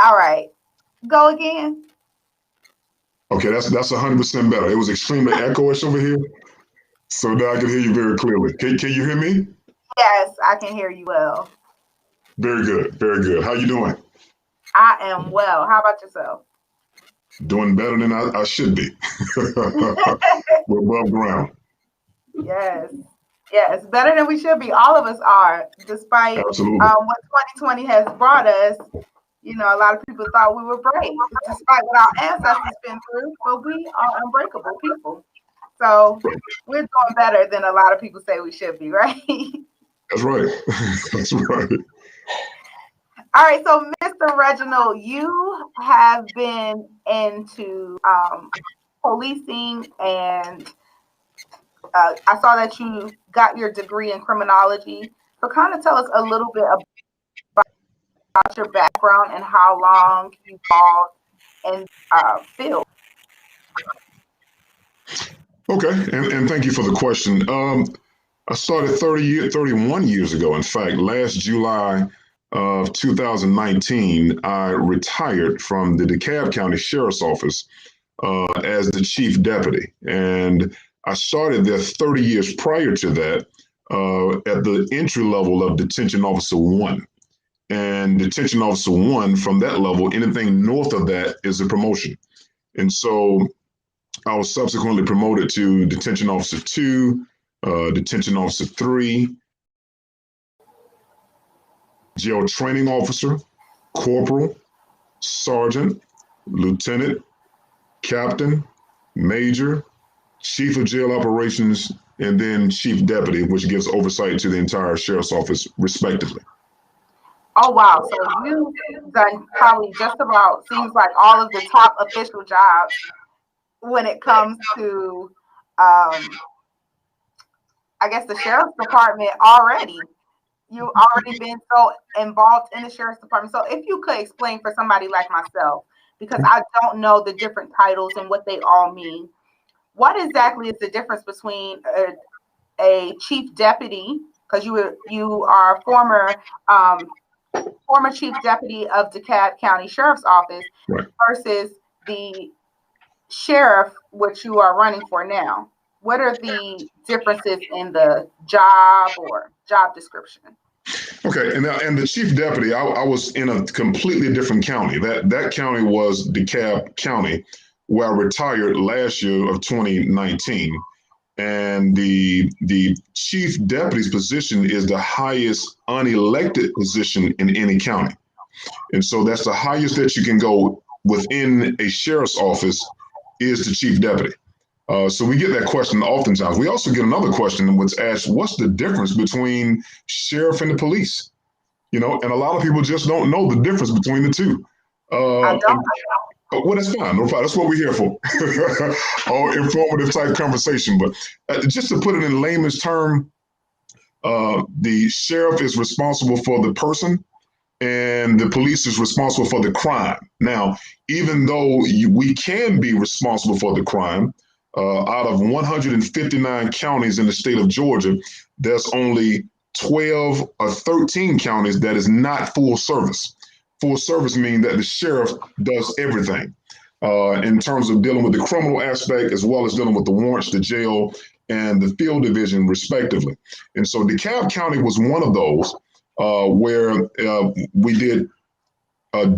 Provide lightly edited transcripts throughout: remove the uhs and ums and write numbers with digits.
All right. Go again. Okay, that's 100% better. It was extremely echoish over here, so now I can hear you very clearly. Can you hear me? Yes, I can hear you well. Very good, very good. How you doing? I am well. How about yourself? Doing better than I should be. We're above ground. Yes. Yes, better than we should be. All of us are, despite Absolutely. what 2020 has brought us. You know, a lot of people thought we were brave, despite what our ancestors been through, but we are unbreakable people. So we're doing better than a lot of people say we should be, right? That's right. That's right. All right, so Mr. Reginald, you have been into policing, and I saw that you got your degree in criminology. So, kind of tell us a little bit about your background and how long you involved in field. Okay, and thank you for the question. I started 31 years ago. In fact, last July of 2019, I retired from the DeKalb County Sheriff's Office as the chief deputy. And I started there 30 years prior to that at the entry level of Detention Officer 1. And Detention Officer 1, from that level, anything north of that is a promotion. And so I was subsequently promoted to Detention Officer 2, Detention Officer 3, Jail Training Officer, Corporal, Sergeant, Lieutenant, Captain, Major, Chief of Jail Operations, and then Chief Deputy, which gives oversight to the entire Sheriff's Office, respectively. Oh, wow. So you've done probably just about, seems like all of the top official jobs when it comes to, I guess, the sheriff's department already. You've already been so involved in the sheriff's department. So if you could explain for somebody like myself, because I don't know the different titles and what they all mean, what exactly is the difference between a chief deputy, because you are former chief deputy of DeKalb County Sheriff's Office, Right. versus the sheriff, which you are running for now? What are the differences in the job or job description? Okay, and the chief deputy, I was in a completely different county. That county was DeKalb County, where I retired last year of 2019. And the chief deputy's position is the highest unelected position in any county. And so that's the highest that you can go within a sheriff's office is the chief deputy. So we get that question oftentimes. We also get another question which asks, what's the difference between sheriff and the police? You know, and a lot of people just don't know the difference between the two. I don't. Well, that's fine. No problem. That's what we're here for. All informative type conversation. But just to put it in layman's term, the sheriff is responsible for the person and the police is responsible for the crime. Now, even though we can be responsible for the crime, out of 159 counties in the state of Georgia, there's only 12 or 13 counties that is not full service. Full service means that the sheriff does everything in terms of dealing with the criminal aspect as well as dealing with the warrants, the jail, and the field division, respectively. And so DeKalb County was one of those where we did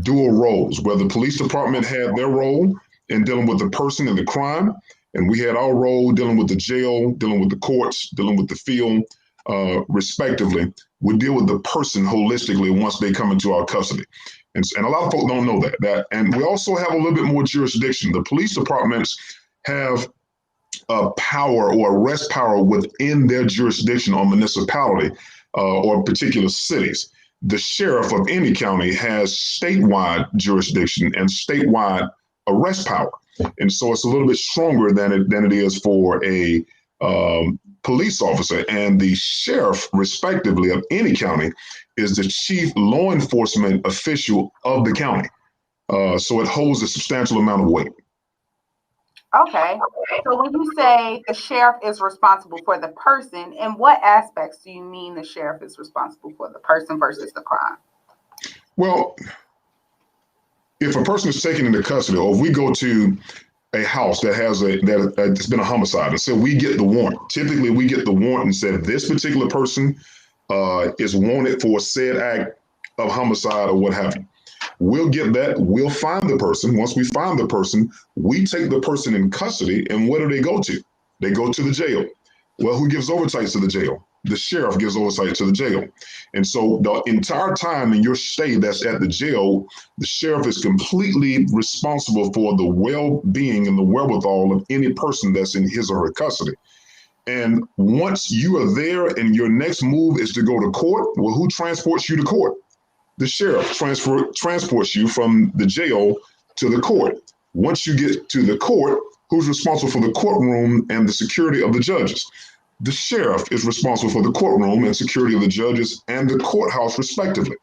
dual roles, where the police department had their role in dealing with the person and the crime, and we had our role dealing with the jail, dealing with the courts, dealing with the field, respectively. We deal with the person holistically once they come into our custody. And a lot of folks don't know that. And we also have a little bit more jurisdiction. The police departments have power or arrest power within their jurisdiction or municipality or particular cities. The sheriff of any county has statewide jurisdiction and statewide arrest power. And so it's a little bit stronger than it is for a police officer. And the sheriff, respectively, of any county is the chief law enforcement official of the county. So it holds a substantial amount of weight. Okay. So when you say the sheriff is responsible for the person, in what aspects do you mean the sheriff is responsible for the person versus the crime? Well, if a person is taken into custody, or if we go to a house that that's been a homicide, and so we get the warrant. Typically, we get the warrant and said this particular person is wanted for said act of homicide or what have you. We'll get that. We'll find the person. Once we find the person, we take the person in custody. And where do they go to? They go to the jail. Well, who gives oversight to the jail? The sheriff gives oversight to the jail. And so the entire time in your stay that's at the jail, the sheriff is completely responsible for the well-being and the wherewithal of any person that's in his or her custody. And once you are there and your next move is to go to court, well, who transports you to court? The sheriff transports you from the jail to the court. Once you get to the court, who's responsible for the courtroom and the security of the judges? The sheriff is responsible for the courtroom and security of the judges and the courthouse, respectively.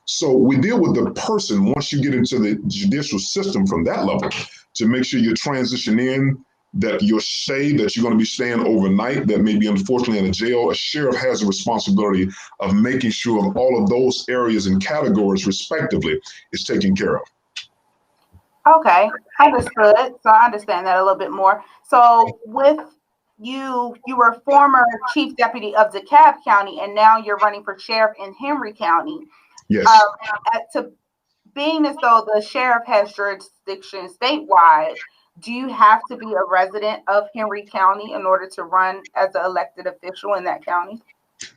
So we deal with the person once you get into the judicial system from that level to make sure you transition in, that your stay, that you're going to be staying overnight, that may be unfortunately in a jail. A sheriff has a responsibility of making sure all of those areas and categories, respectively, is taken care of. Okay, understood. So I understand that a little bit more. So with you were former chief deputy of DeKalb County, and now you're running for sheriff in Henry County. Yes. To being as though the sheriff has jurisdiction statewide, do you have to be a resident of Henry County in order to run as an elected official in that county?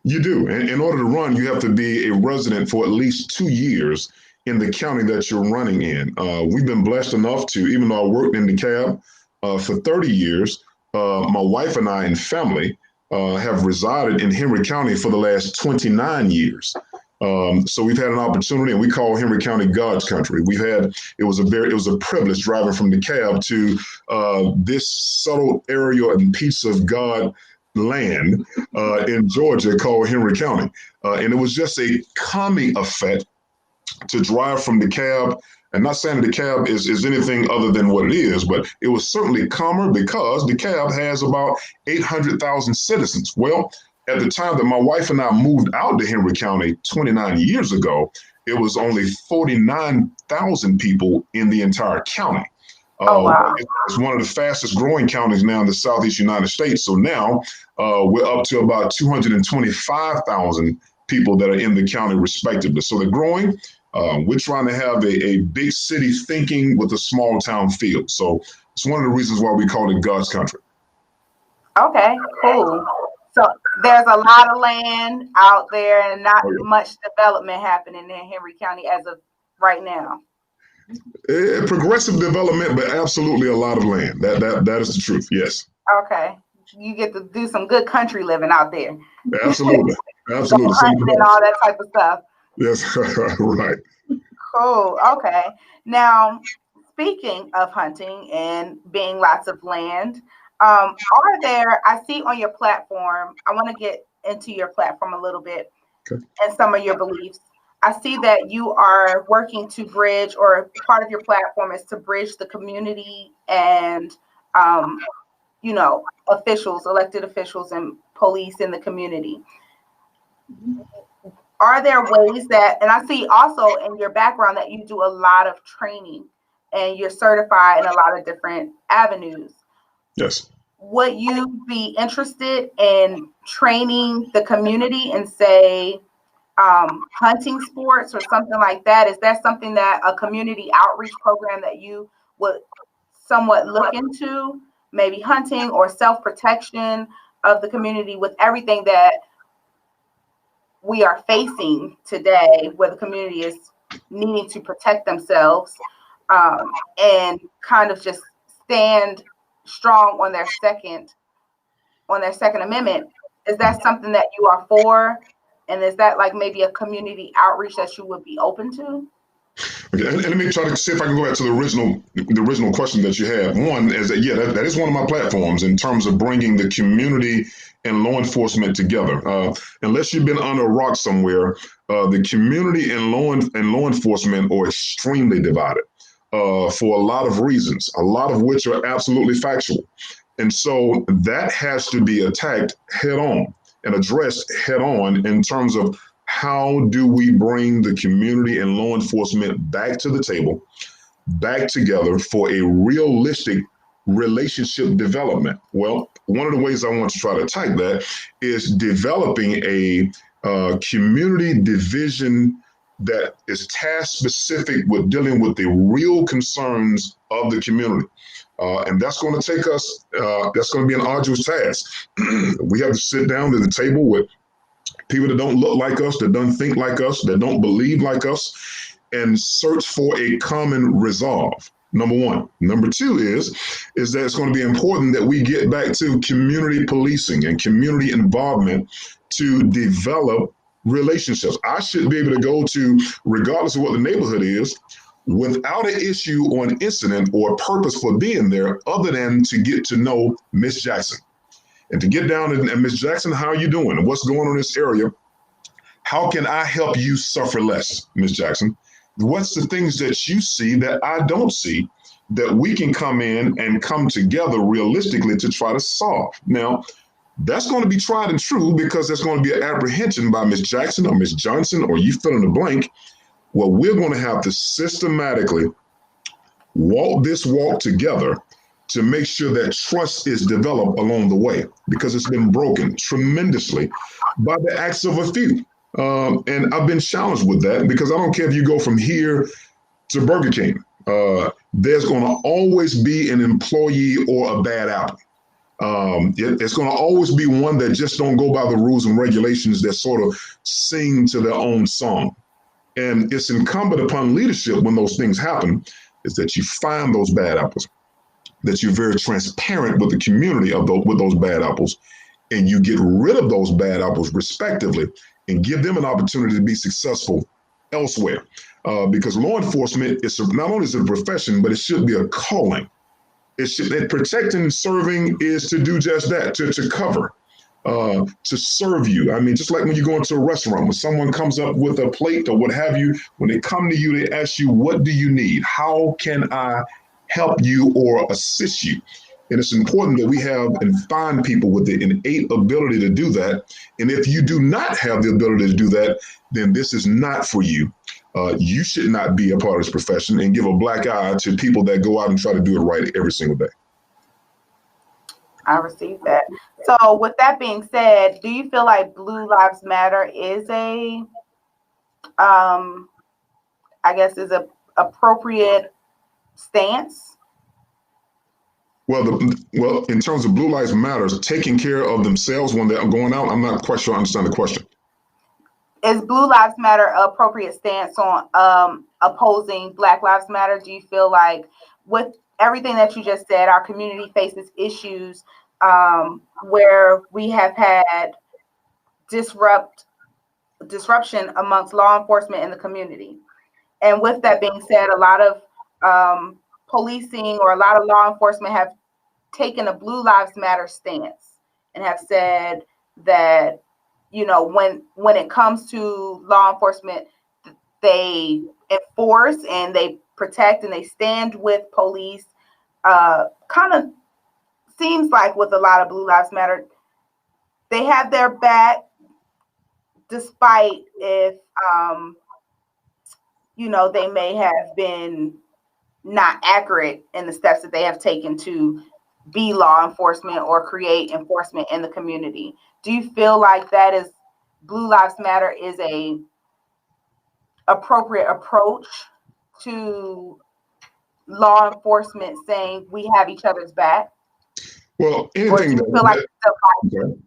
You do. In order to run, you have to be a resident for at least 2 years in the county that you're running in. We've been blessed enough to, even though I worked in DeKalb for 30 years, my wife and I and family have resided in Henry County for the last 29 years. So we've had an opportunity, and we call Henry County God's country. It was a privilege driving from DeKalb to this subtle area and piece of God land in Georgia called Henry County. And it was just a calming effect to drive from DeKalb. And not saying DeKalb is anything other than what it is, but it was certainly calmer because DeKalb has about 800,000 citizens. Well, at the time that my wife and I moved out to Henry County 29 years ago, it was only 49,000 people in the entire county. Wow. It's one of the fastest growing counties now in the Southeast United States. So now we're up to about 225,000 people that are in the county respectively. So they're growing. We're trying to have a big city thinking with a small town feel. So it's one of the reasons why we call it God's country. Okay, cool. So there's a lot of land out there and not much development happening in Henry County as of right now. Progressive development, but absolutely a lot of land. That is the truth. Yes. Okay. You get to do some good country living out there. Absolutely. Absolutely. And all that type of stuff. Yes. Right. Cool. Okay. Now, speaking of hunting and being lots of land, I see on your platform, I want to get into your platform a little bit and some of your beliefs. I see that you are working to bridge, or part of your platform is to bridge the community and, officials, elected officials and police in the community. Are there ways that, and I see also in your background that you do a lot of training and you're certified in a lot of different avenues. Yes. Would you be interested in training the community in, say, hunting sports or something like that? Is that something that a community outreach program that you would somewhat look into? Maybe hunting or self-protection of the community with everything that we are facing today, where the community is needing to protect themselves and kind of just stand strong on their Second Amendment. Is that something that you are for? And is that like maybe a community outreach that you would be open to? Okay, and let me try to see if I can go back to the original question that you had. One is that that is one of my platforms in terms of bringing the community and law enforcement together. Unless you've been under a rock somewhere, the community and law enforcement are extremely divided for a lot of reasons, a lot of which are absolutely factual. And so that has to be attacked head on and addressed head on in terms of how do we bring the community and law enforcement back to the table back together for a realistic relationship development? Well, one of the ways I want to try to attack that is developing a community division that is task specific with dealing with the real concerns of the community. And that's going to take us, that's going to be an arduous task. We have to sit down at the table with people that don't look like us, that don't think like us, that don't believe like us, and search for a common resolve. Number one. Number two is that it's going to be important that we get back to community policing and community involvement to develop relationships. I should be able to go to, regardless of what the neighborhood is, without an issue or an incident or a purpose for being there other than to get to know Miss Jackson. And to get down and Miss Jackson, how are you doing? And what's going on in this area? How can I help you suffer less, Miss Jackson? What's the things that you see that I don't see that we can come in and come together realistically to try to solve? Now, that's going to be tried and true because there's going to be an apprehension by Miss Jackson or Miss Johnson or you fill in the blank. Well, we're going to have to systematically walk this walk together to make sure that trust is developed along the way, because it's been broken tremendously by the acts of a few. And I've been challenged with that because I don't care if you go from here to Burger King, there's going to always be an employee or a bad apple. It's going to always be one that just don't go by the rules and regulations that sort of sing to their own song. And it's incumbent upon leadership when those things happen is that you find those bad apples, that you're very transparent with the community of with those bad apples, and you get rid of those bad apples respectively and give them an opportunity to be successful elsewhere. Because law enforcement is not only is it a profession, but it should be a calling. Protecting and serving is to do just that, to cover, to serve you. I mean, just like when you go into a restaurant, when someone comes up with a plate or what have you, when they come to you, they ask you, what do you need? How can I help you or assist you? And it's important that we have and find people with the innate ability to do that. And if you do not have the ability to do that, then this is not for you. You should not be a part of this profession and give a black eye to people that go out and try to do it right every single day. I received that. So with that being said, do you feel like Blue Lives Matter is a, is a appropriate stance? Well, in terms of Blue Lives Matter, taking care of themselves when they're going out, I'm not quite sure I understand the question. Is Blue Lives Matter an appropriate stance on opposing Black Lives Matter? Do you feel like with everything that you just said, our community faces issues where we have had disruption amongst law enforcement and the community? And with that being said, a lot of policing or a lot of law enforcement have taken a Blue Lives Matter stance and have said that, you know, when it comes to law enforcement, they enforce and they protect and they stand with police. Kind of seems like with a lot of Blue Lives Matter, they have their back, despite if, they may have been not accurate in the steps that they have taken to be law enforcement or create enforcement in the community. Do you feel like that is Blue Lives Matter is a appropriate approach to law enforcement saying we have each other's back? Well, anything do you feel like it's divisive?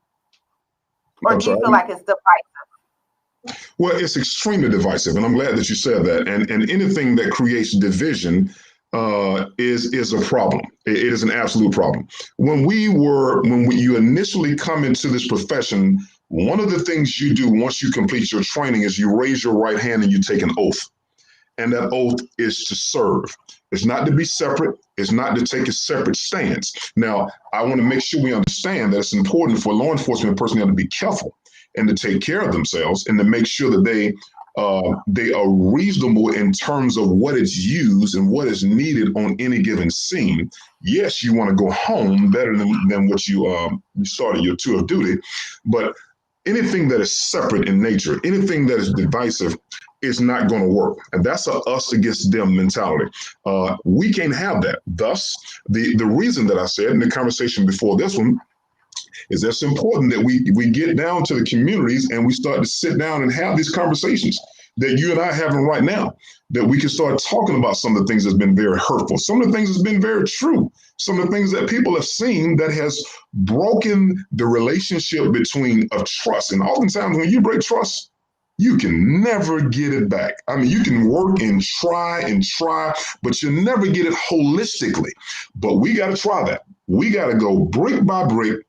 Or do you feel like it's divisive? Well, it's extremely divisive, and I'm glad that you said that. And anything that creates division is a problem. It is an absolute problem. When you initially come into this profession, one of the things you do once you complete your training is you raise your right hand and you take an oath. And that oath is to serve. It's not to be separate. It's not to take a separate stance. Now, I want to make sure we understand that it's important for law enforcement personnel to be careful and to take care of themselves and to make sure that they are reasonable in terms of what is used and what is needed on any given scene. Yes, you want to go home better than what you started your tour of duty, but anything that is separate in nature, anything that is divisive, it's not going to work. And that's a us against them mentality. We can't have that. Thus, the reason that I said in the conversation before this one is that's important that we get down to the communities and we start to sit down and have these conversations that you and I are having right now, that we can start talking about some of the things that's been very hurtful, some of the things that's been very true, some of the things that people have seen that has broken the relationship between of trust. And oftentimes when you break trust, you can never get it back. I mean, you can work and try, but you never get it holistically. But we got to try that. We got to go brick by brick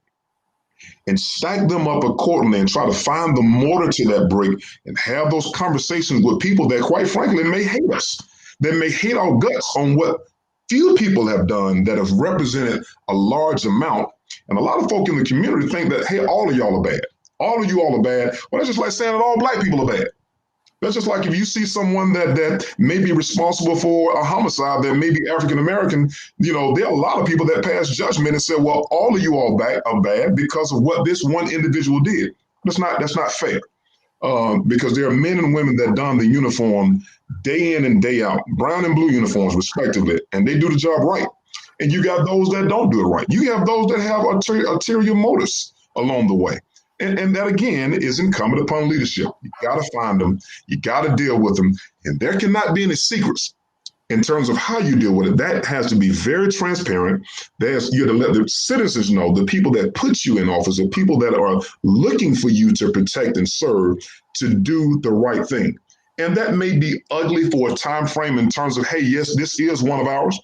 and stack them up accordingly and try to find the mortar to that brick and have those conversations with people that, quite frankly, may hate us, that may hate our guts on what few people have done that have represented a large amount. And a lot of folk in the community think that, hey, all of y'all are bad. All of you all are bad. Well, that's just like saying that all black people are bad. That's just like if you see someone that may be responsible for a homicide that may be African-American, there are a lot of people that pass judgment and say, well, all of you all are bad because of what this one individual did. That's not fair. Because there are men and women that don the uniform day in and day out, brown and blue uniforms respectively, and they do the job right. And you got those that don't do it right. You have those that have ulterior motives along the way. And that, again, is incumbent upon leadership. You got to find them. You got to deal with them. And there cannot be any secrets in terms of how you deal with it. That has to be very transparent. You have to let the citizens know, the people that put you in office, the people that are looking for you to protect and serve, to do the right thing. And that may be ugly for a time frame in terms of, hey, yes, this is one of ours.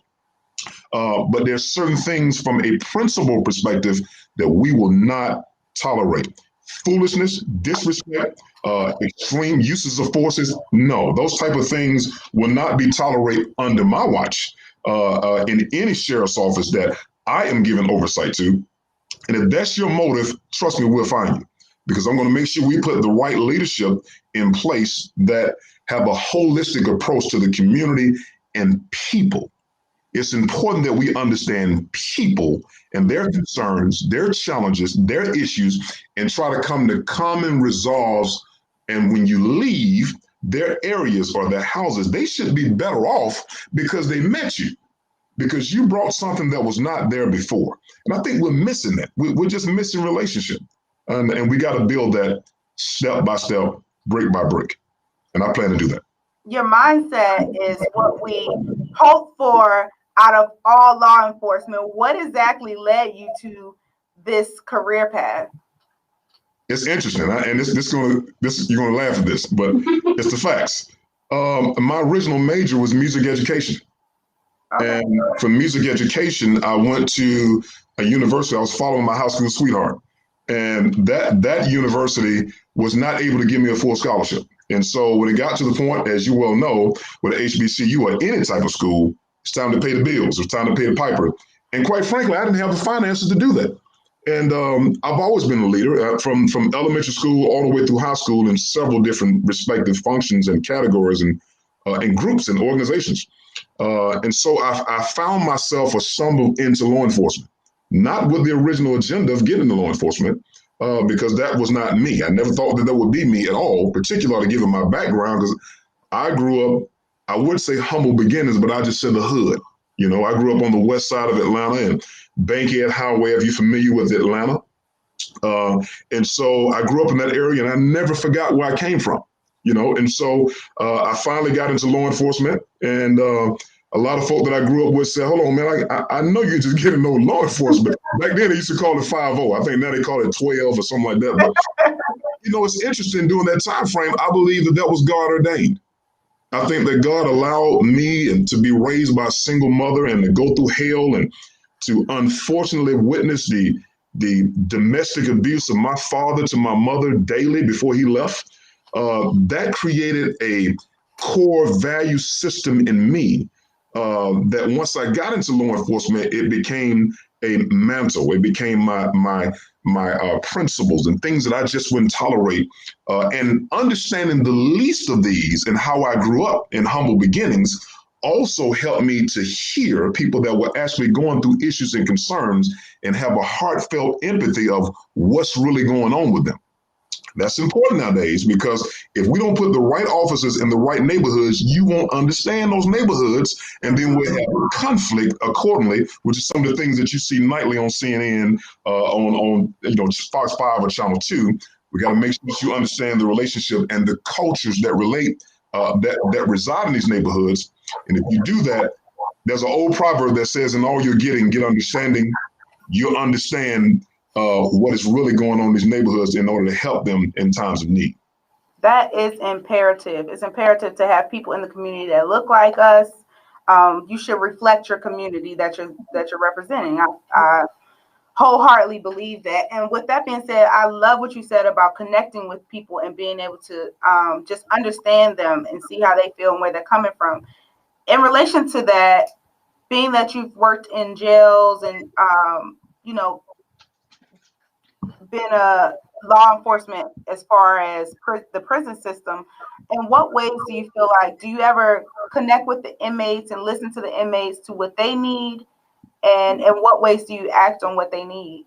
But there's certain things from a principle perspective that we will not tolerate. Foolishness, disrespect, extreme uses of forces. No, those type of things will not be tolerated under my watch in any sheriff's office that I am given oversight to. And if that's your motive, trust me, we'll find you, because I'm going to make sure we put the right leadership in place that have a holistic approach to the community and people. It's important that we understand people and their concerns, their challenges, their issues, and try to come to common resolves. And when you leave their areas or their houses, they should be better off because they met you, because you brought something that was not there before. And I think we're missing that. We're just missing relationship. And we got to build that step by step, brick by brick. And I plan to do that. Your mindset is what we hope for out of all law enforcement. What exactly led you to this career path? It's interesting, and you're gonna laugh at this, but it's the facts. My original major was music education, okay. And from music education, I went to a university. I was following my high school sweetheart, and that university was not able to give me a full scholarship. And so when it got to the point, as you well know, with HBCU or any type of school, it's time to pay the bills. It's time to pay the piper. And quite frankly, I didn't have the finances to do that. And I've always been a leader from elementary school all the way through high school in several different respective functions and categories and groups and organizations. And so I found myself stumbled into law enforcement, not with the original agenda of getting into law enforcement, because that was not me. I never thought that would be me at all, particularly given my background, because I grew up, I would say humble beginnings, but I just said the hood. I grew up on the west side of Atlanta and Bankhead Highway, if you're familiar with Atlanta. And so I grew up in that area and I never forgot where I came from, And so I finally got into law enforcement, and a lot of folk that I grew up with said, hold on, man, I know you're just getting no law enforcement. Back then they used to call it 5-0. I think now they call it 12 or something like that. But, it's interesting during that time frame, I believe that was God ordained. I think that God allowed me to be raised by a single mother and to go through hell and to unfortunately witness the domestic abuse of my father to my mother daily before he left. That created a core value system in me that once I got into law enforcement, it became a mantle. It became my principles and things that I just wouldn't tolerate. And understanding the least of these and how I grew up in humble beginnings also helped me to hear people that were actually going through issues and concerns and have a heartfelt empathy of what's really going on with them. That's important nowadays, because if we don't put the right officers in the right neighborhoods, you won't understand those neighborhoods, and then we'll have conflict accordingly, which is some of the things that you see nightly on CNN, on Fox 5 or Channel 2. We got to make sure that you understand the relationship and the cultures that relate, that reside in these neighborhoods. And if you do that, there's an old proverb that says, "In all you're getting, get understanding." You'll understand what is really going on in these neighborhoods in order to help them in times of need. That is imperative. It's imperative to have people in the community that look like us. You should reflect your community that you're representing. I wholeheartedly believe that. And with that being said, I love what you said about connecting with people and being able to just understand them and see how they feel and where they're coming from. In relation to that, being that you've worked in jails and been a law enforcement as far as the prison system, in what ways do you feel like, do you ever connect with the inmates and listen to the inmates to what they need, and in what ways do you act on what they need?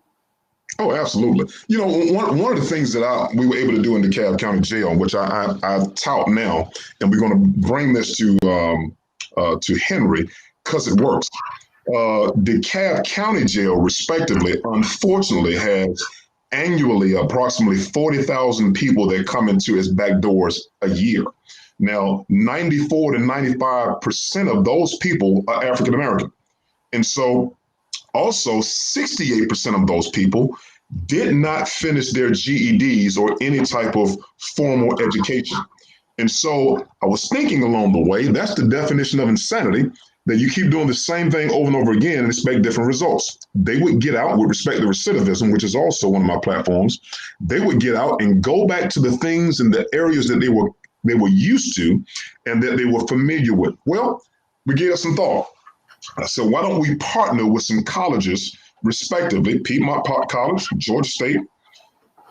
Oh, absolutely. One of the things that we were able to do in DeKalb County Jail, which I tout now, and we're going to bring this to Henry because it works. DeKalb County Jail, respectively, unfortunately has annually approximately 40,000 people that come into its back doors a year. Now, 94 to 95% of those people are African American. And so also 68% of those people did not finish their GEDs or any type of formal education. And so I was thinking along the way, that's the definition of insanity, that you keep doing the same thing over and over again and expect different results. They would get out, with respect to recidivism, which is also one of my platforms, they would get out and go back to the things and the areas that they were used to and that they were familiar with. Well, we gave us some thought. I said, why don't we partner with some colleges, respectively, Piedmont College, Georgia State?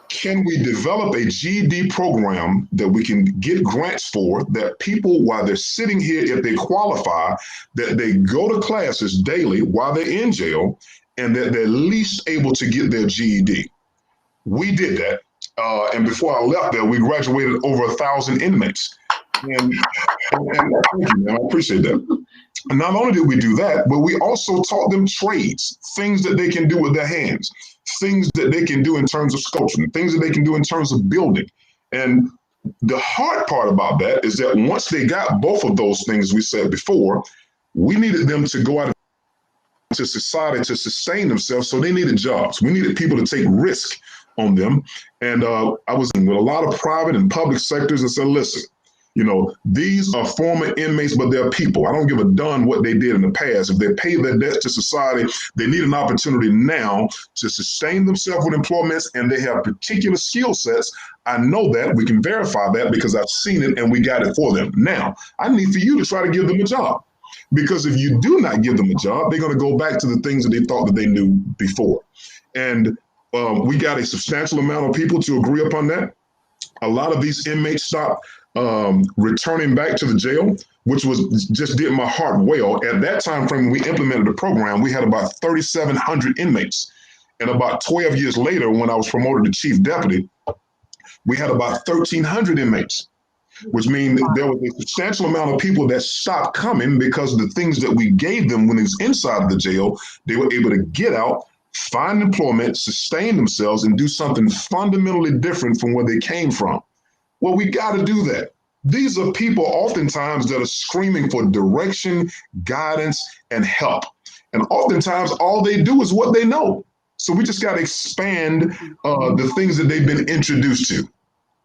Can we develop a GED program that we can get grants for, that people, while they're sitting here, if they qualify, that they go to classes daily while they're in jail, and that they're at least able to get their GED? We did that. And before I left there, we graduated over 1,000 inmates. And thank you, man. I appreciate that. And not only did we do that, but we also taught them trades, things that they can do with their hands, things that they can do in terms of sculpture, things that they can do in terms of building. And the hard part about that is that once they got both of those things we said before, we needed them to go out into society to sustain themselves. So they needed jobs. We needed people to take risk on them. And I was in with a lot of private and public sectors and said, listen, these are former inmates, but they're people. I don't give a darn what they did in the past. If they pay their debts to society, they need an opportunity now to sustain themselves with employments, and they have particular skill sets. I know that. We can verify that because I've seen it and we got it for them. Now, I need for you to try to give them a job, because if you do not give them a job, they're going to go back to the things that they thought that they knew before. And we got a substantial amount of people to agree upon that. A lot of these inmates stopped returning back to the jail, which just did my heart well. At that time frame, when we implemented the program, we had about 3,700 inmates. And about 12 years later, when I was promoted to chief deputy, we had about 1,300 inmates, which means there was a substantial amount of people that stopped coming because of the things that we gave them when they was inside the jail. They were able to get out, find employment, sustain themselves, and do something fundamentally different from where they came from. Well, we got to do that. These are people oftentimes that are screaming for direction, guidance, and help. And oftentimes all they do is what they know. So we just got to expand the things that they've been introduced to.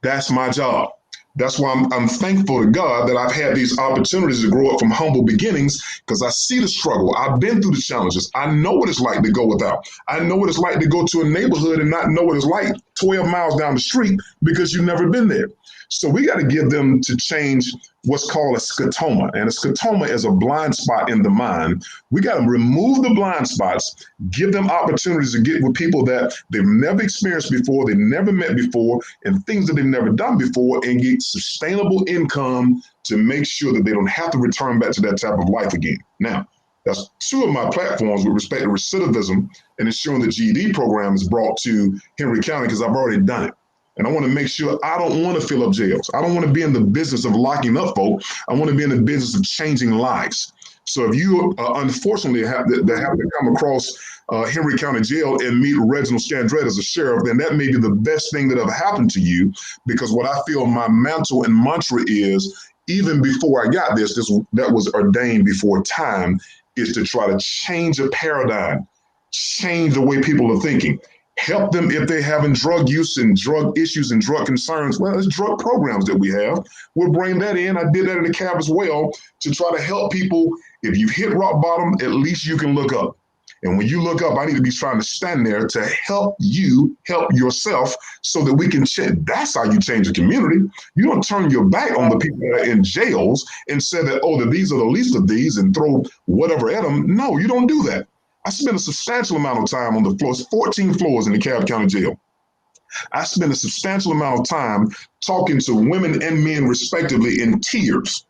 That's my job. That's why I'm thankful to God that I've had these opportunities to grow up from humble beginnings, because I see the struggle. I've been through the challenges. I know what it's like to go without. I know what it's like to go to a neighborhood and not know what it's like 12 miles down the street because you've never been there. So we got to give them to change what's called a scotoma. And a scotoma is a blind spot in the mind. We got to remove the blind spots, give them opportunities to get with people that they've never experienced before, they've never met before, and things that they've never done before, and get sustainable income to make sure that they don't have to return back to that type of life again. Now, that's two of my platforms with respect to recidivism and ensuring the GED program is brought to Henry County, because I've already done it. And I want to make sure I don't want to fill up jails. I don't want to be in the business of locking up folk. I want to be in the business of changing lives. So if you unfortunately have to come across Henry County Jail and meet Reginald Scandrett as a sheriff, then that may be the best thing that ever happened to you. Because what I feel my mantle and mantra is, even before I got this that was ordained before time, is to try to change a paradigm, change the way people are thinking. Help them if they're having drug use and drug issues and drug concerns. Well, there's drug programs that we have. We'll bring that in. I did that in the cab as well to try to help people. If you've hit rock bottom, at least you can look up. And when you look up, I need to be trying to stand there to help you help yourself so that we can change. That's how you change a community. You don't turn your back on the people that are in jails and say that, oh, these are the least of these and throw whatever at them. No, you don't do that. I spent a substantial amount of time on the floors, 14 floors in the Cobb County Jail. I spent a substantial amount of time talking to women and men, respectively, in tears,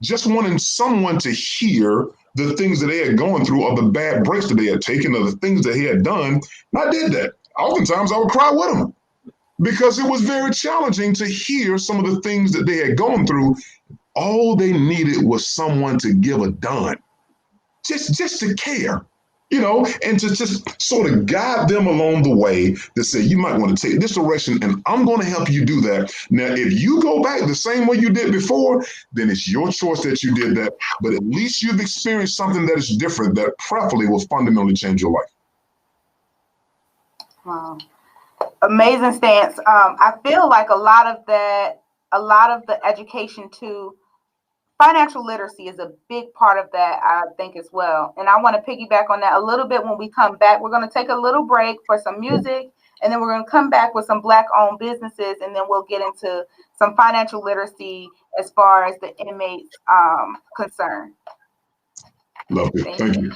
just wanting someone to hear the things that they had gone through or the bad breaks that they had taken or the things that he had done. And I did that. Oftentimes I would cry with them because it was very challenging to hear some of the things that they had gone through. All they needed was someone to give a darn, just to care. And to just sort of guide them along the way to say, you might want to take this direction and I'm going to help you do that. Now, if you go back the same way you did before, then it's your choice that you did that. But at least you've experienced something that is different that preferably will fundamentally change your life. Wow. Amazing stance. I feel like a lot of the education too, financial literacy is a big part of that, I think, as well. And I want to piggyback on that a little bit when we come back. We're going to take a little break for some music, and then we're going to come back with some Black-owned businesses, and then we'll get into some financial literacy as far as the inmates concerned. Love it. Thank you.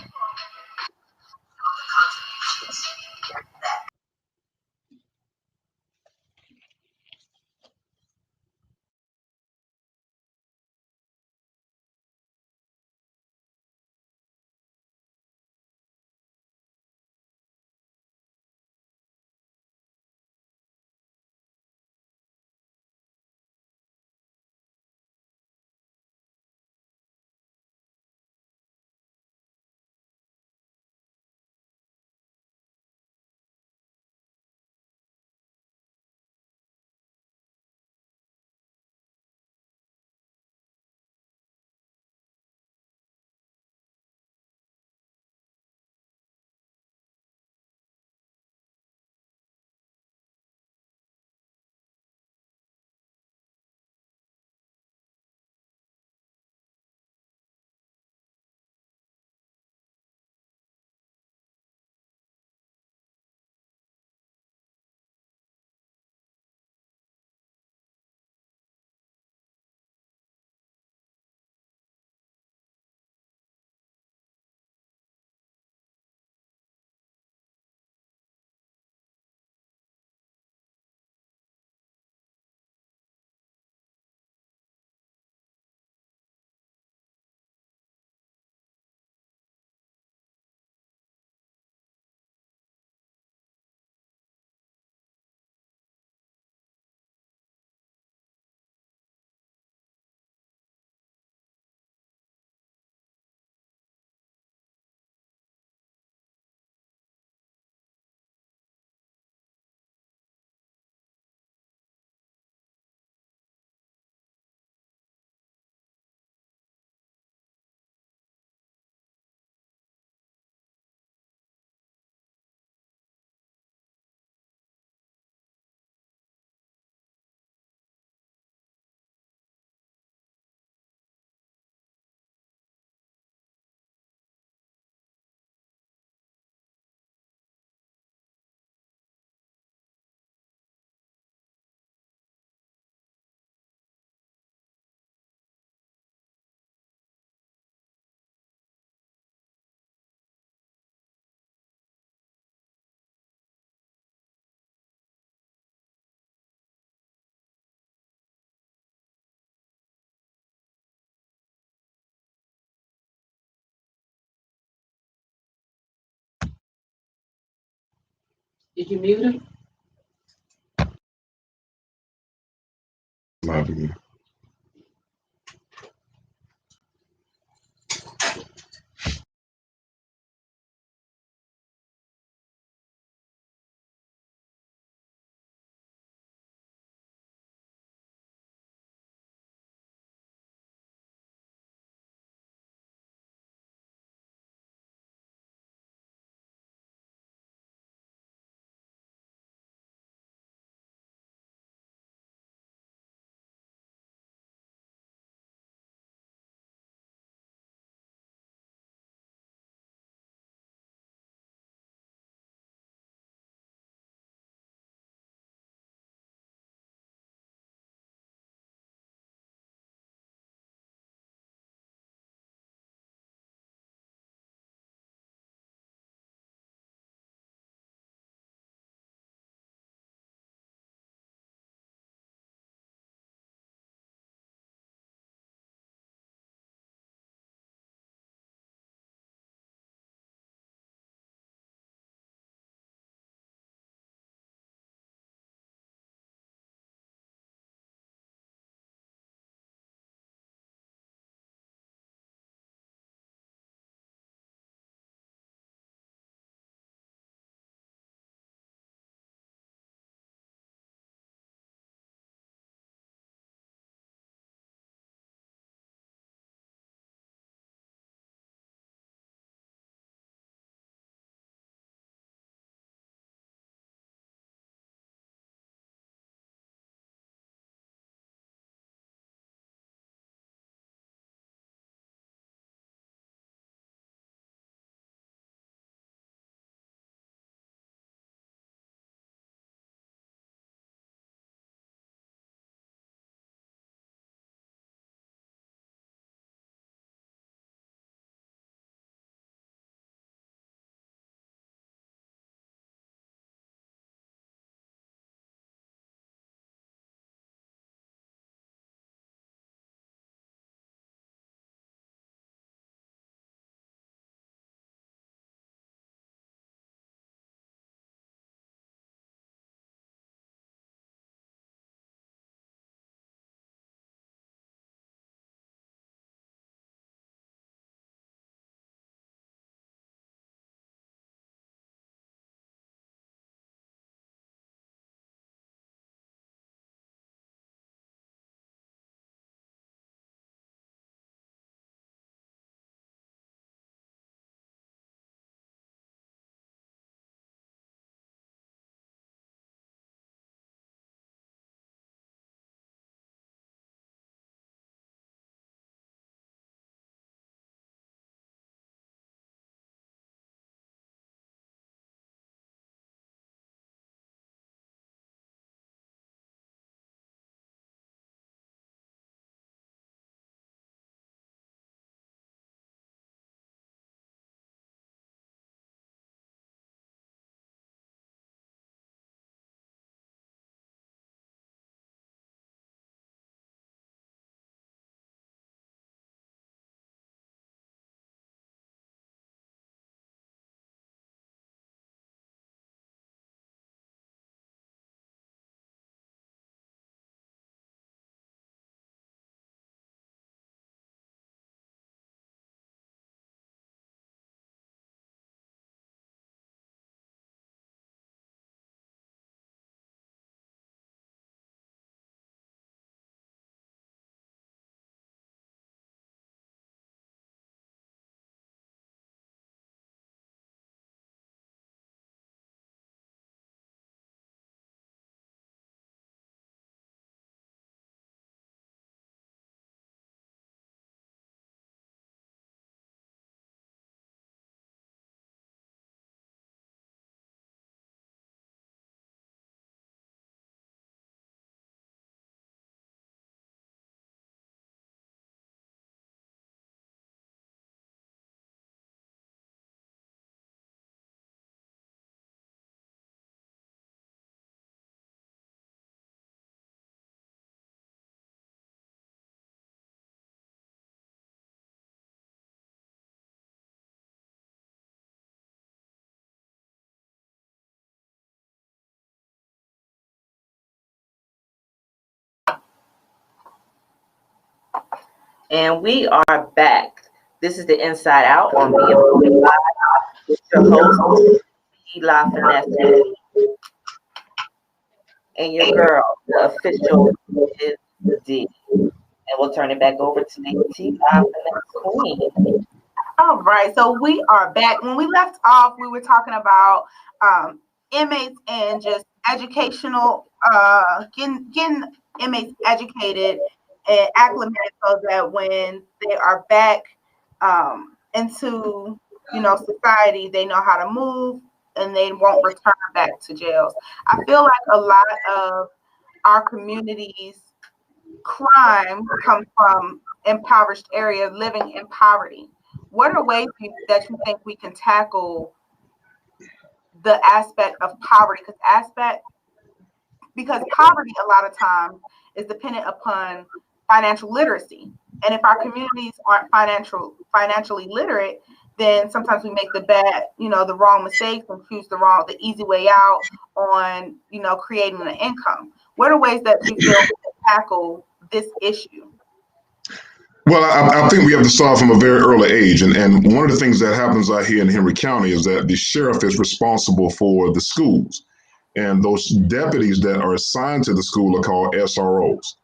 Did you mute him? live again. And we are back. This is the Inside Out on Binfluenced with your host, Eli Finesse, and your girl, the official is D. And we'll turn it back over to the T Finesse Queen. All right, so we are back. When we left off, we were talking about inmates and just educational, getting inmates educated and acclimated so that when they are back into society, they know how to move and they won't return back to jails. I feel like a lot of our communities' crime comes from impoverished areas, living in poverty. What are ways that you think we can tackle the aspect of poverty? Because poverty a lot of times is dependent upon financial literacy. And if our communities aren't financially literate, then sometimes we make the wrong mistakes and choose the easy way out on, creating an income. What are ways that you feel we can tackle this issue? Well, I think we have to start from a very early age. And one of the things that happens out here in Henry County is that the sheriff is responsible for the schools. And those deputies that are assigned to the school are called SROs.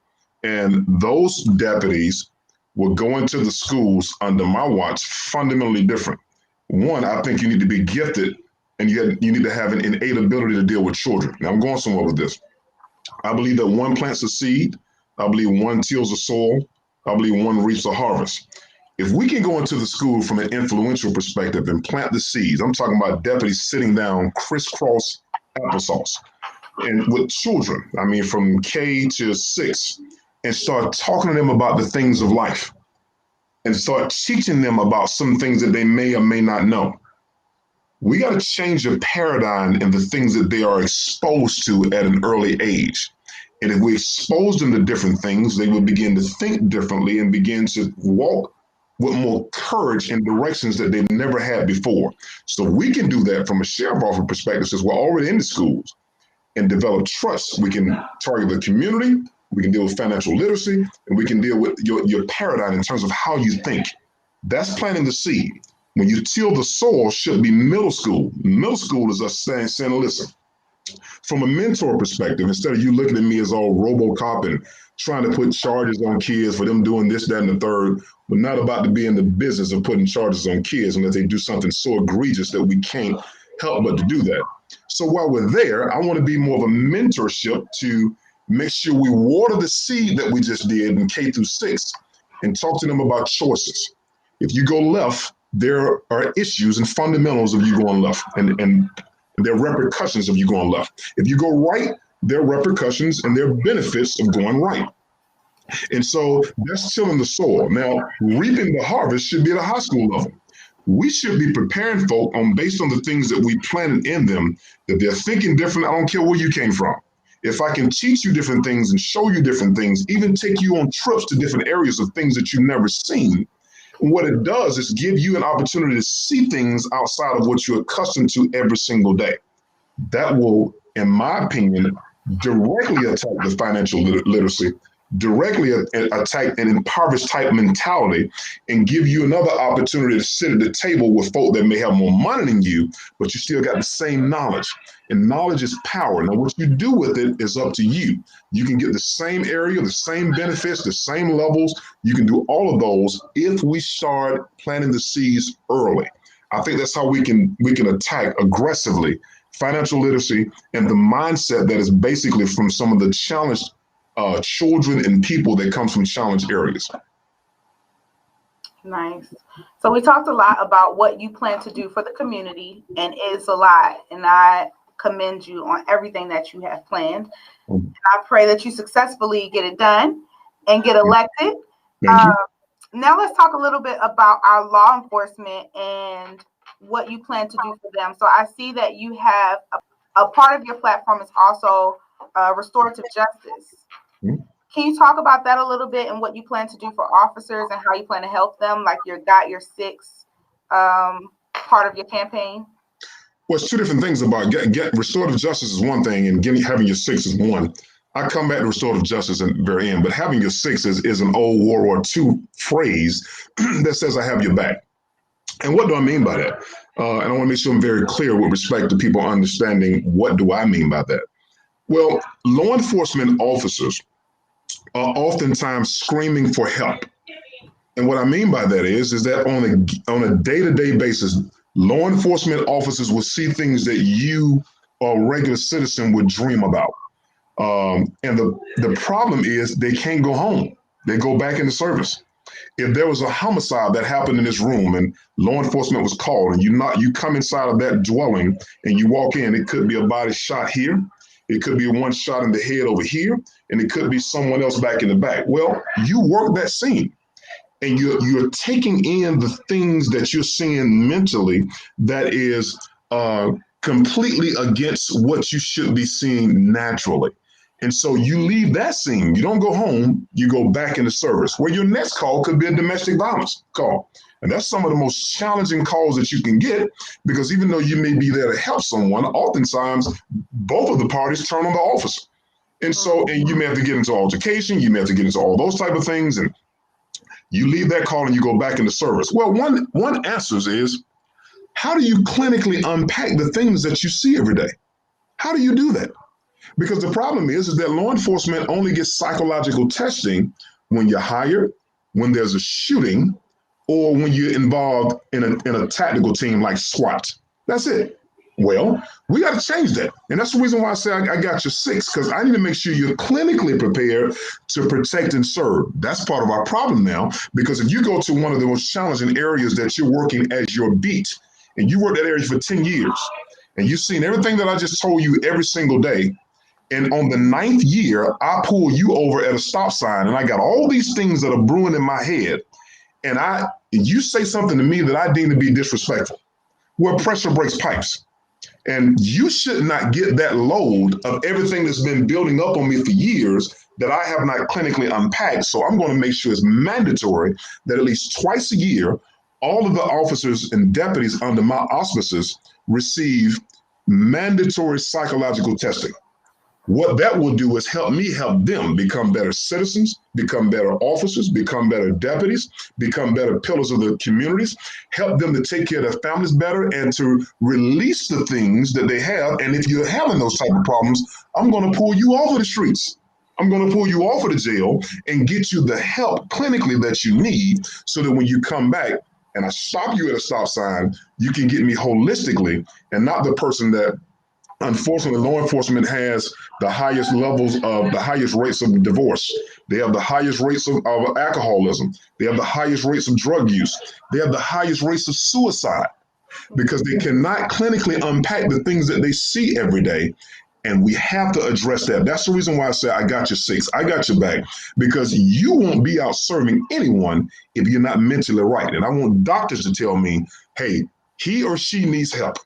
And those deputies will go into the schools under my watch fundamentally different. One, I think you need to be gifted and you need to have an innate ability to deal with children. Now, I'm going somewhere with this. I believe that one plants a seed. I believe one tills the soil. I believe one reaps a harvest. If we can go into the school from an influential perspective and plant the seeds, I'm talking about deputies sitting down crisscross applesauce and with children, I mean, from K to 6, and start talking to them about the things of life and start teaching them about some things that they may or may not know. We got to change the paradigm in the things that they are exposed to at an early age. And if we expose them to different things, they will begin to think differently and begin to walk with more courage in directions that they never had before. So we can do that from a sheriff office perspective, since we're already in the schools, and develop trust. We can target the community, we can deal with financial literacy, and we can deal with your paradigm in terms of how you think. That's planting the seed. When you till the soil, should be middle school. Middle school is us saying, listen, from a mentor perspective, instead of you looking at me as all RoboCop and trying to put charges on kids for them doing this, that, and the third, we're not about to be in the business of putting charges on kids unless they do something so egregious that we can't help but to do that. So while we're there, I want to be more of a mentorship to make sure we water the seed that we just did in K through 6 and talk to them about choices. If you go left, there are issues and fundamentals of you going left, and there are repercussions of you going left. If you go right, there are repercussions and there are benefits of going right. And so that's tilling the soil. Now, reaping the harvest should be at a high school level. We should be preparing folk based on the things that we planted in them, that they're thinking different. I don't care where you came from. If I can teach you different things and show you different things, even take you on trips to different areas of things that you've never seen, what it does is give you an opportunity to see things outside of what you're accustomed to every single day. That will, in my opinion, directly attack the financial literacy, directly attack an impoverished type mentality, and give you another opportunity to sit at the table with folk that may have more money than you, but you still got the same knowledge. And knowledge is power. Now, what you do with it is up to you. You can get the same area, the same benefits, the same levels. You can do all of those if we start planting the seeds early. I think that's how we can attack aggressively financial literacy and the mindset that is basically from some of the challenged children and people that comes from challenged areas. Nice. So we talked a lot about what you plan to do for the community, and it's a lot. And I commend you on everything that you have planned. And I pray that you successfully get it done and get elected. Now let's talk a little bit about our law enforcement and what you plan to do for them. So I see that you have a part of your platform is also restorative justice. Can you talk about that a little bit and what you plan to do for officers and how you plan to help them, like your Got Your Six part of your campaign? Well, it's two different things about get restorative justice is one thing, and having your 6 is one. I come back to restorative justice at the very end, but having your six is an old World War II phrase that says I have your back. And what do I mean by that? And I want to make sure I'm very clear with respect to people understanding what do I mean by that. Well, law enforcement officers are oftentimes screaming for help. And what I mean by that is that on a day-to-day basis, law enforcement officers will see things that you, a regular citizen, would dream about. And the problem is they can't go home. They go back into service. If there was a homicide that happened in this room and law enforcement was called and you come inside of that dwelling and you walk in, it could be a body shot here. It could be one shot in the head over here, and it could be someone else back in the back. Well, you work that scene and you're taking in the things that you're seeing mentally that is completely against what you should be seeing naturally. And so you leave that scene. You don't go home. You go back into service, where your next call could be a domestic violence call. And that's some of the most challenging calls that you can get, because even though you may be there to help someone, oftentimes both of the parties turn on the officer. And so, and you may have to get into altercation. You may have to get into all those type of things. And you leave that call and you go back into service. Well, one answer is, how do you clinically unpack the things that you see every day? How do you do that? Because the problem is that law enforcement only gets psychological testing when you're hired, when there's a shooting, or when you're involved in a tactical team like SWAT. That's it. Well, we got to change that. And that's the reason why I say I got your six, because I need to make sure you're clinically prepared to protect and serve. That's part of our problem now, because if you go to one of the most challenging areas that you're working as your beat, and you work that area for 10 years, and you've seen everything that I just told you every single day, and on the 9th year, I pull you over at a stop sign, and I got all these things that are brewing in my head, and you say something to me that I deem to be disrespectful. Well, pressure breaks pipes. And you should not get that load of everything that's been building up on me for years that I have not clinically unpacked. So I'm going to make sure it's mandatory that at least twice a year, all of the officers and deputies under my auspices receive mandatory psychological testing. What that will do is help me help them become better citizens, become better officers, become better deputies, become better pillars of the communities, help them to take care of their families better and to release the things that they have. And if you're having those type of problems, I'm going to pull you off of the streets. I'm going to pull you off of the jail and get you the help clinically that you need, so that when you come back and I stop you at a stop sign, you can get me holistically and not the person that, unfortunately, law enforcement has the highest rates of divorce. They have the highest rates of alcoholism. They have the highest rates of drug use. They have the highest rates of suicide, because they cannot clinically unpack the things that they see every day. And we have to address that. That's the reason why I say I got your six. I got your back, because you won't be out serving anyone if you're not mentally right. And I want doctors to tell me, hey, he or she needs help.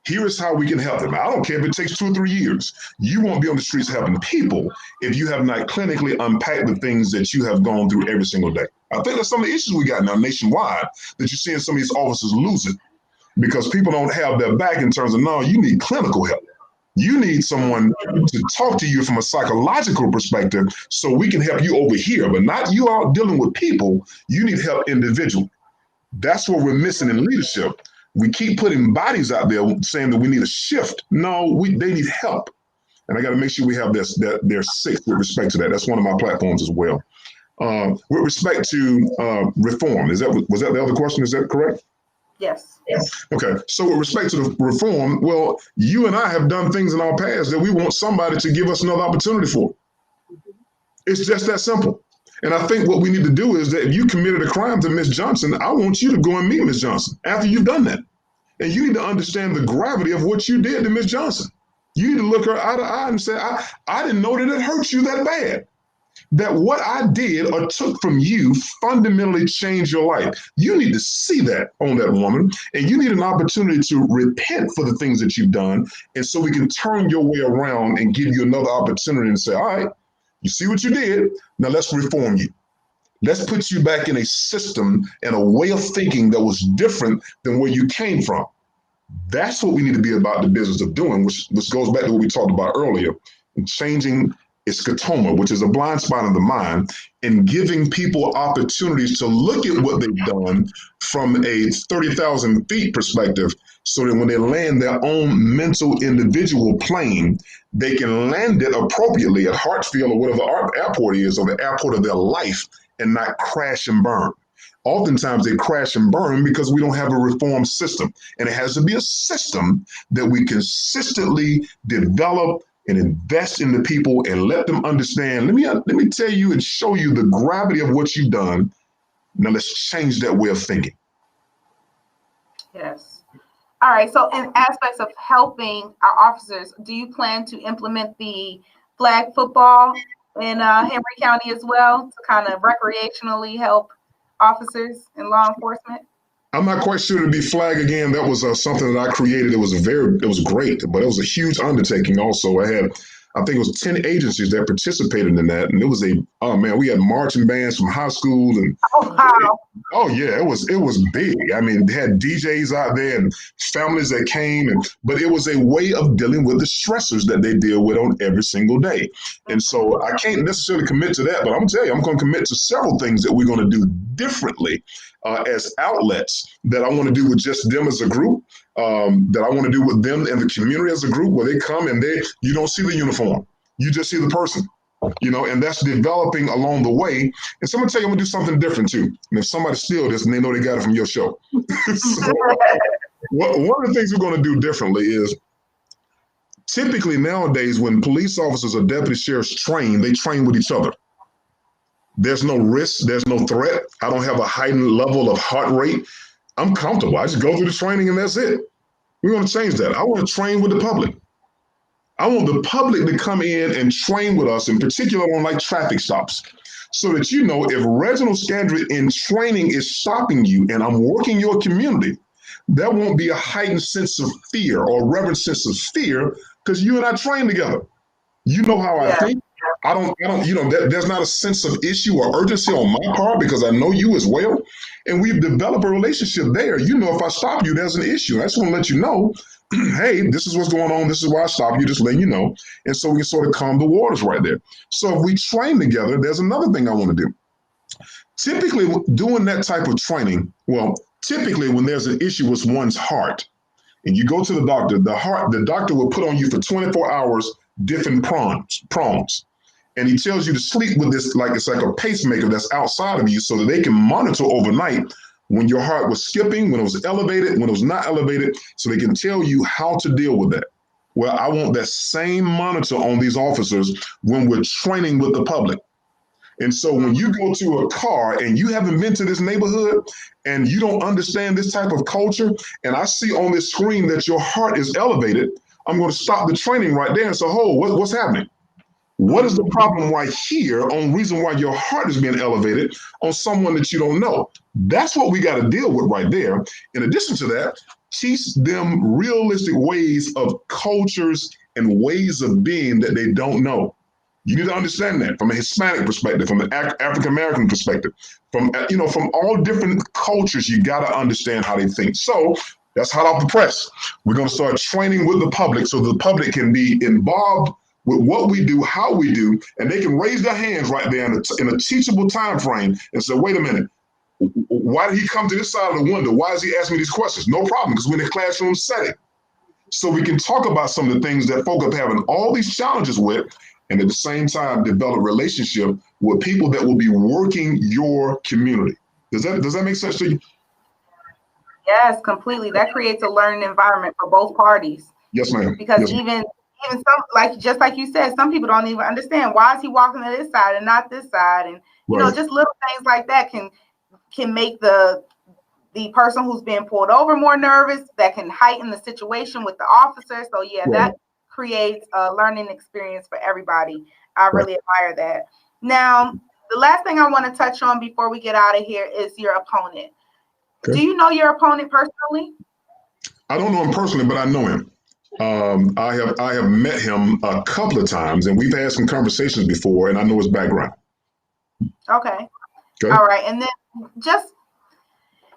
Here is how we can help them. I don't care if it takes 2 or 3 years. You won't be on the streets helping people if you have not clinically unpacked the things that you have gone through every single day. I think that's some of the issues we got now nationwide, that you're seeing some of these officers lose it because people don't have their back in terms of, no, you need clinical help. You need someone to talk to you from a psychological perspective so we can help you over here, but not you out dealing with people. You need help individually. That's what we're missing in leadership. We keep putting bodies out there saying that we need a shift. No, they need help. And I got to make sure we have their six with respect to that. That's one of my platforms as well. With respect to reform, was that the other question? Is that correct? Yes. Okay. So with respect to the reform, well, you and I have done things in our past that we want somebody to give us another opportunity for. It's just that simple. And I think what we need to do is that if you committed a crime to Ms. Johnson, I want you to go and meet Ms. Johnson after you've done that. And you need to understand the gravity of what you did to Ms. Johnson. You need to look her eye to eye and say, I didn't know that it hurt you that bad. That what I did or took from you fundamentally changed your life. You need to see that on that woman, and you need an opportunity to repent for the things that you've done. And so we can turn your way around and give you another opportunity and say, all right, you see what you did. Now let's reform you. Let's put you back in a system and a way of thinking that was different than where you came from. That's what we need to be about the business of doing, which goes back to what we talked about earlier, and changing It's scotoma, which is a blind spot in the mind, and giving people opportunities to look at what they've done from a 30,000 feet perspective, so that when they land their own mental individual plane, they can land it appropriately at Hartsfield or whatever airport is, or the airport of their life, and not crash and burn. Oftentimes they crash and burn because we don't have a reform system. And it has to be a system that we consistently develop and invest in the people and let them understand. Let me tell you and show you the gravity of what you've done. Now let's change that way of thinking. Yes. All right. So in aspects of helping our officers, do you plan to implement the flag football in Henry County as well to kind of recreationally help officers in law enforcement? I'm not quite sure to be flag again. That was something that I created. It was great, but it was a huge undertaking. Also, I think it was 10 agencies that participated in that, and it was we had marching bands from high school, and it was big. I mean, they had DJs out there and families that came, but it was a way of dealing with the stressors that they deal with on every single day. And so I can't necessarily commit to that, but I'm gonna tell you, I'm gonna commit to several things that we're gonna do differently as outlets that I want to do with just them as a group, that I want to do with them and the community as a group, where they come and you don't see the uniform, you just see the person, and that's developing along the way. And so I'm gonna tell you, I'm gonna do something different too. And if somebody steals this, and they know they got it from your show. So, one of the things we're gonna do differently is, typically nowadays when police officers or deputy sheriffs train, they train with each other. There's no risk, there's no threat. I don't have a heightened level of heart rate. I'm comfortable. I just go through the training and that's it. We're going to change that. I want to train with the public. I want the public to come in and train with us, in particular on like traffic stops, so that if Reginald Scandrett in training is stopping you and I'm working your community, there won't be a heightened sense of fear or reverent sense of fear, because you and I train together. You know how I think. I don't, there's not a sense of issue or urgency on my part, because I know you as well. And we've developed a relationship there. If I stop you, there's an issue. I just want to let you know, hey, this is what's going on. This is why I stopped you, just letting you know. And so we can sort of calm the waters right there. So if we train together, there's another thing I want to do. Typically, doing that type of training, typically when there's an issue with one's heart, and you go to the doctor, the doctor will put on you for 24 hours different prongs. And he tells you to sleep with this, it's like a pacemaker that's outside of you, so that they can monitor overnight when your heart was skipping, when it was elevated, when it was not elevated, so they can tell you how to deal with that. Well, I want that same monitor on these officers when we're training with the public. And so when you go to a car and you haven't been to this neighborhood and you don't understand this type of culture, and I see on this screen that your heart is elevated, I'm going to stop the training right there and say, what's happening? What is the problem right here on reason why your heart is being elevated on someone that you don't know? That's what we got to deal with right there. In addition to that, teach them realistic ways of cultures and ways of being that they don't know. You need to understand that from a Hispanic perspective, from an African-American perspective, from all different cultures. You got to understand how they think. So that's hot off the press. We're going to start training with the public, so the public can be involved with what we do, how we do, and they can raise their hands right there in a teachable time frame and say, wait a minute, why did he come to this side of the window? Why is he asking me these questions? No problem, because we're in a classroom setting. So we can talk about some of the things that folk are having all these challenges with, and at the same time develop relationship with people that will be working your community. Does that make sense to you? Yes, completely. That creates a learning environment for both parties. Yes, ma'am. Because even some, just like you said, some people don't even understand, why is he walking to this side and not this side, and just little things like that can make the person who's being pulled over more nervous. That can heighten the situation with the officer. So that creates a learning experience for everybody. I really admire that. Now, the last thing I want to touch on before we get out of here is your opponent. Okay. Do you know your opponent personally? I don't know him personally, but I know him. I have met him a couple of times, and we've had some conversations before, and I know his background. Okay. All right. And then just,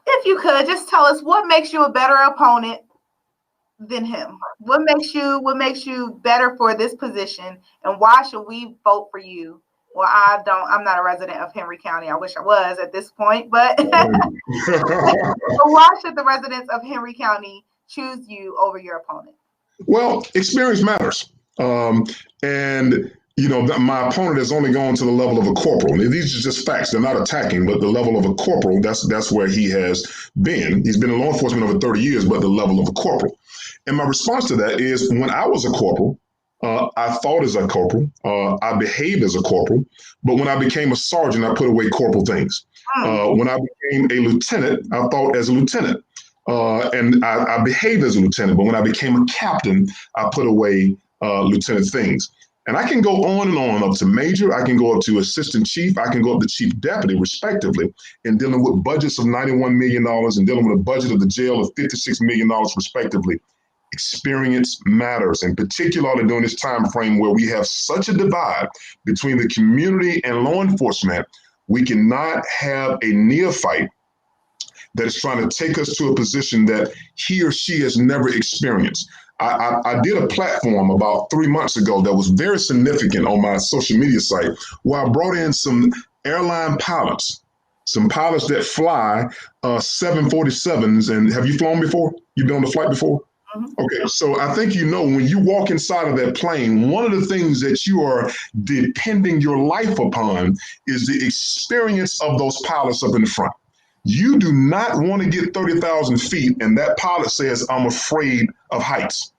if you could, just tell us what makes you a better opponent than him? What makes you better for this position, and why should we vote for you? Well, I'm not a resident of Henry County. I wish I was at this point, but but why should the residents of Henry County choose you over your opponent? Well, experience matters. And my opponent has only gone to the level of a corporal. Now, these are just facts. They're not attacking, but the level of a corporal, that's where he has been. He's been in law enforcement over 30 years, but the level of a corporal. And my response to that is, when I was a corporal, I thought as a corporal, I behaved as a corporal, but when I became a sergeant, I put away corporal things. When I became a lieutenant, I thought as a lieutenant. And I behaved as a lieutenant, but when I became a captain, I put away lieutenant things. And I can go on and on up to major. I can go up to assistant chief. I can go up to chief deputy, respectively, in dealing with budgets of $91 million and dealing with a budget of the jail of $56 million, respectively. Experience matters, and particularly during this time frame where we have such a divide between the community and law enforcement. We cannot have a neophyte that is trying to take us to a position that he or she has never experienced. I did a platform about 3 months ago that was very significant on my social media site, where I brought in some airline pilots, some pilots that fly 747s. And have you flown before? You've been on the flight before? Okay, so I think when you walk inside of that plane, one of the things that you are depending your life upon is the experience of those pilots up in the front. You do not want to get 30,000 feet and that pilot says, "I'm afraid of heights."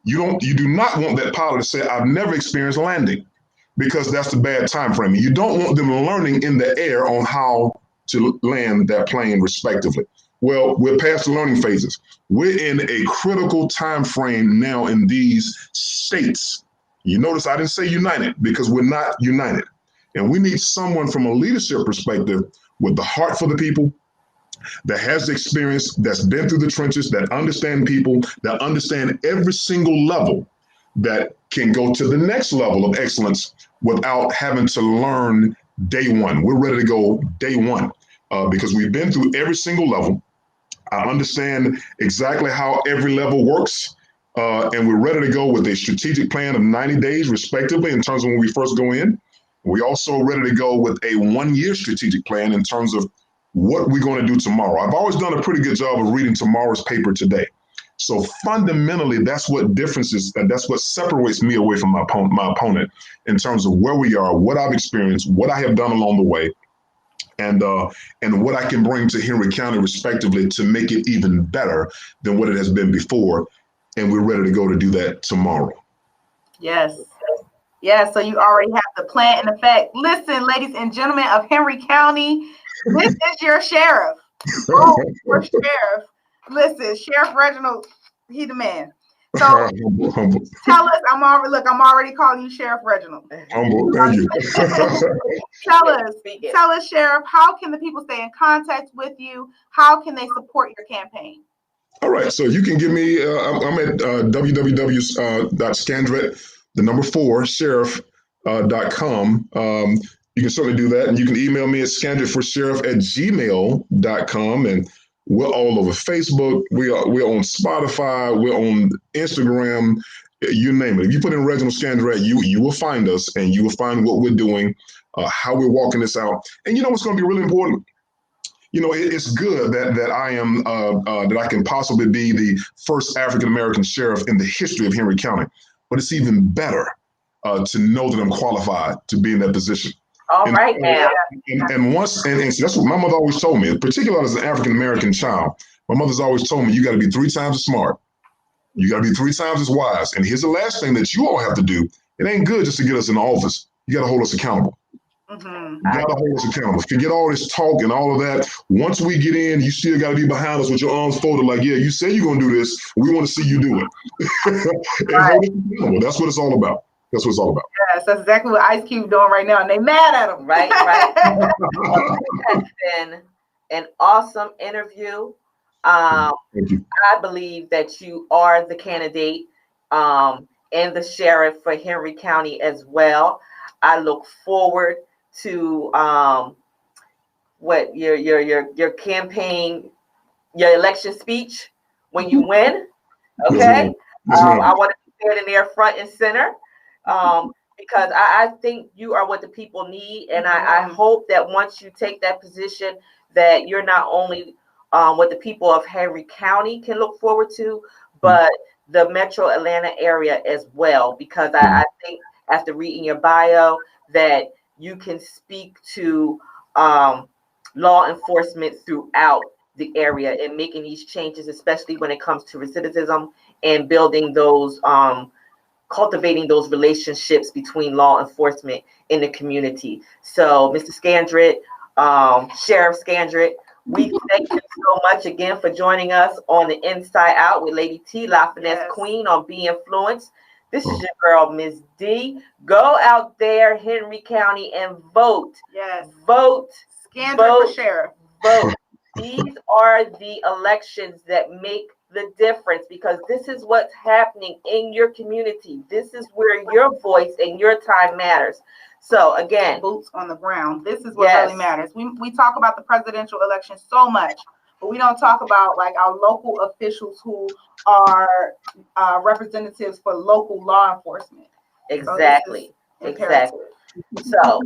You do not want that pilot to say, "I've never experienced landing," because that's the bad time frame. You don't want them learning in the air on how to land that plane, respectively. Well, we're past the learning phases. We're in a critical time frame now in these states. You notice I didn't say united, because we're not united. And we need someone from a leadership perspective with the heart for the people, that has the experience, that's been through the trenches, that understand people, that understand every single level, that can go to the next level of excellence without having to learn day one. We're ready to go day one because we've been through every single level. I understand exactly how every level works. And we're ready to go with a strategic plan of 90 days, respectively, in terms of when we first go in. We're also ready to go with a 1-year strategic plan in terms of what we're going to do tomorrow. I've always done a pretty good job of reading tomorrow's paper today. So fundamentally, that's what differences, and that's what separates me away from my opponent in terms of where we are, what I've experienced, what I have done along the way, and what I can bring to Henry County, respectively, to make it even better than what it has been before. And we're ready to go to do that tomorrow. Yes. Yeah, so you already have the plan in effect. Listen, ladies and gentlemen of Henry County, this is your sheriff. Oh, your sheriff. Listen, Sheriff Reginald, he the man. So humble. Tell us, I'm already calling you Sheriff Reginald. Humble, thank you. Tell us, Sheriff, how can the people stay in contact with you? How can they support your campaign? All right, so you can give me, I'm at www.scandrett, sheriff.com. You can certainly do that. And you can email me at scandrettforsheriff@gmail.com. And we're all over Facebook. We're on Spotify. We're on Instagram. You name it. If you put in Reginald Scandrett, you will find us, and you will find what we're doing, how we're walking this out. And you know what's going to be really important? It's good that I am that I can possibly be the first African-American sheriff in the history of Henry County. But it's even better to know that I'm qualified to be in that position. All right now. And that's what my mother always told me, particularly as an African-American child. My mother's always told me, you got to be 3 times as smart. You got to be 3 times as wise. And here's the last thing that you all have to do. It ain't good just to get us in the office. You got to hold us accountable. Mm-hmm. You got to hold us accountable. Forget all this talk and all of that. Once we get in, you still got to be behind us with your arms folded like, yeah, you said you're going to do this. We want to see you do it. And hold us accountable. That's what it's all about. That's what it's all about. Yes, that's exactly what Ice Cube doing right now, and they mad at him. Right. Well, this has been an awesome interview. Thank you. I believe that you are the candidate and the sheriff for Henry County as well. I look forward to what your campaign, your election speech when you win. Okay. Yes, ma'am. I want to be standing there front and center. Because I think you are what the people need. And I hope that once you take that position, that you're not only what the people of Henry County can look forward to, but the metro Atlanta area as well. Because I think after reading your bio that you can speak to law enforcement throughout the area and making these changes, especially when it comes to recidivism and building those cultivating those relationships between law enforcement in the community. So, Mr. Scandrett, Sheriff Scandrett, we thank you so much again for joining us on the Inside Out with Lady T, La Finesse Queen on Binfluenced. This is your girl, Ms. D. Go out there, Henry County, and vote. Yes. Vote. Scandrett for sheriff. Vote. These are the elections that make the difference, because this is what's happening in your community. This is where your voice and your time matters. So again, boots on the ground. This is what really matters. We talk about the presidential election so much, but we don't talk about like our local officials who are representatives for local law enforcement. Exactly. Exactly. So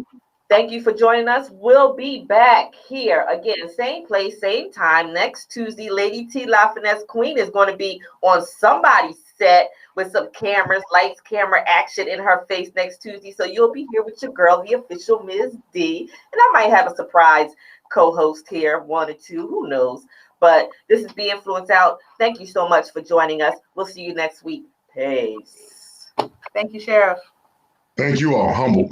thank you for joining us. We'll be back here again, same place, same time next Tuesday. Lady T, La Finesse Queen, is going to be on somebody's set with some cameras, lights, camera action in her face next Tuesday. So you'll be here with your girl, the official Ms. D. And I might have a surprise co-host here, one or two, who knows. But this is Binfluenced Out. Thank you so much for joining us. We'll see you next week. Peace. Thank you, Sheriff. Thank you all. Humble.